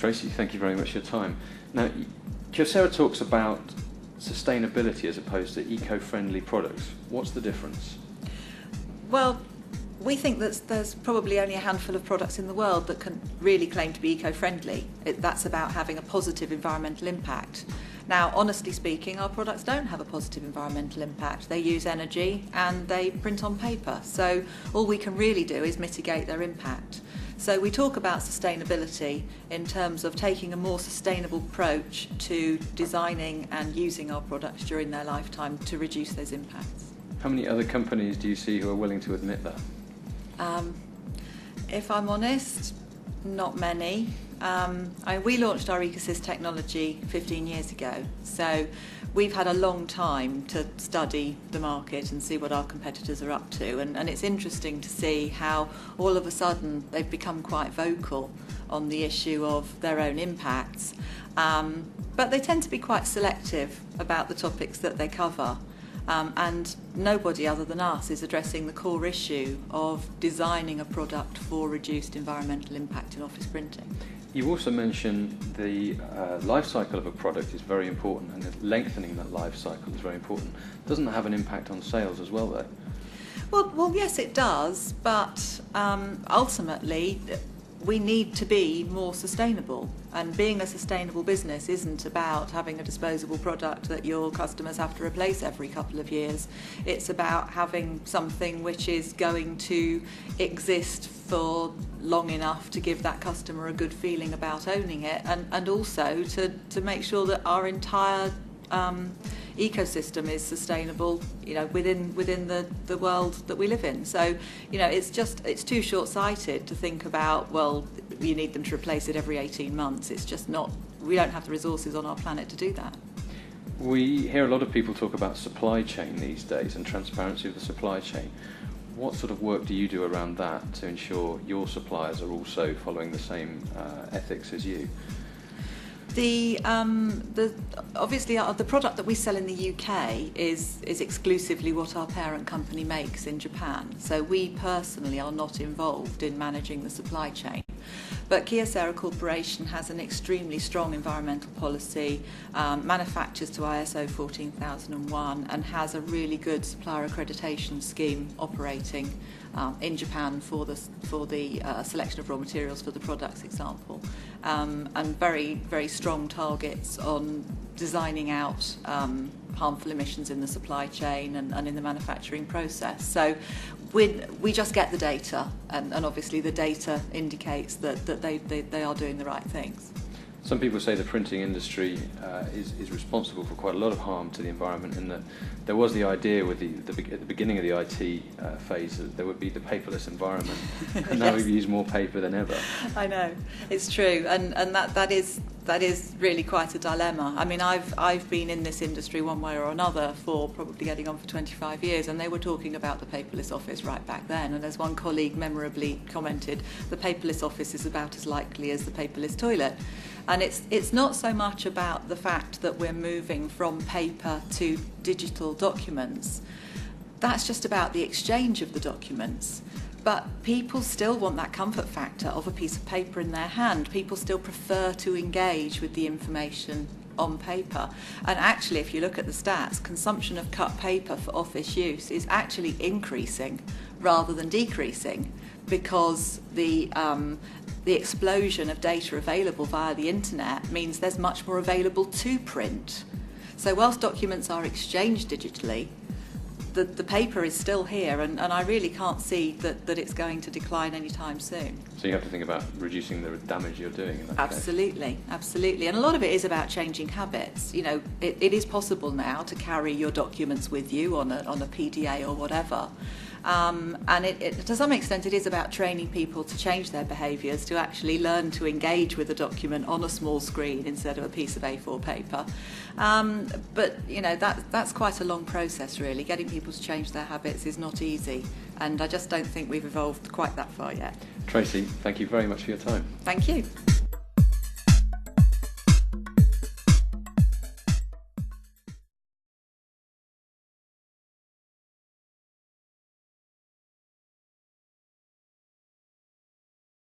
Tracy, thank you very much for your time. Now, Kyocera talks about sustainability as opposed to eco-friendly products. What's the difference? Well, we think that there's probably only a handful of products in the world that can really claim to be eco-friendly. That's about having a positive environmental impact. Now, honestly speaking, our products don't have a positive environmental impact. They use energy and they print on paper. So all we can really do is mitigate their impact. So we talk about sustainability in terms of taking a more sustainable approach to designing and using our products during their lifetime to reduce those impacts. How many other companies do you see who are willing to admit that? If I'm honest, not many. We launched our EcoSys technology 15 years ago, so we've had a long time to study the market and see what our competitors are up to, and it's interesting to see how all of a sudden they've become quite vocal on the issue of their own impacts, but they tend to be quite selective about the topics that they cover. And nobody other than us is addressing the core issue of designing a product for reduced environmental impact in office printing. You also mentioned the life cycle of a product is very important, and lengthening that life cycle is very important. Doesn't that have an impact on sales as well, though? Well, yes, it does, but ultimately we need to be more sustainable, and being a sustainable business isn't about having a disposable product that your customers have to replace every couple of years. It's about having something which is going to exist for long enough to give that customer a good feeling about owning it, and also to make sure that our entire ecosystem is sustainable, within the world that we live in. So, it's too short-sighted to think about, well, you need them to replace it every 18 months. It's just not, we don't have the resources on our planet to do that. We hear a lot of people talk about supply chain these days and transparency of the supply chain. What sort of work do you do around that to ensure your suppliers are also following the same ethics as you? Obviously the product that we sell in the UK is exclusively what our parent company makes in Japan. So we personally are not involved in managing the supply chain. But Kyocera Corporation has an extremely strong environmental policy, manufactures to ISO 14001, and has a really good supplier accreditation scheme operating in Japan for the selection of raw materials for the products example, and very, very strong targets on designing out harmful emissions in the supply chain and in the manufacturing process. So we just get the data, and obviously the data indicates that they are doing the right things. Some people say the printing industry is responsible for quite a lot of harm to the environment, in that there was the idea at the beginning of the IT phase that there would be the paperless environment, and now Yes. we use more paper than ever. I know, it's true, and that is really quite a dilemma. I mean, I've been in this industry one way or another for probably getting on for 25 years, and they were talking about the paperless office right back then, and as one colleague memorably commented, the paperless office is about as likely as the paperless toilet. And it's not so much about the fact that we're moving from paper to digital documents. That's just about the exchange of the documents. But people still want that comfort factor of a piece of paper in their hand. People still prefer to engage with the information on paper. And actually, if you look at the stats, consumption of cut paper for office use is actually increasing rather than decreasing, because the explosion of data available via the internet means there's much more available to print. So whilst documents are exchanged digitally, the paper is still here, and I really can't see that it's going to decline anytime soon. So you have to think about reducing the damage you're doing in that case. Absolutely. And a lot of it is about changing habits. It is possible now to carry your documents with you on a PDA or whatever. And to some extent it is about training people to change their behaviours, to actually learn to engage with a document on a small screen instead of a piece of A4 paper. But that's quite a long process really. Getting people to change their habits is not easy, and I just don't think we've evolved quite that far yet. Tracy, thank you very much for your time. Thank you.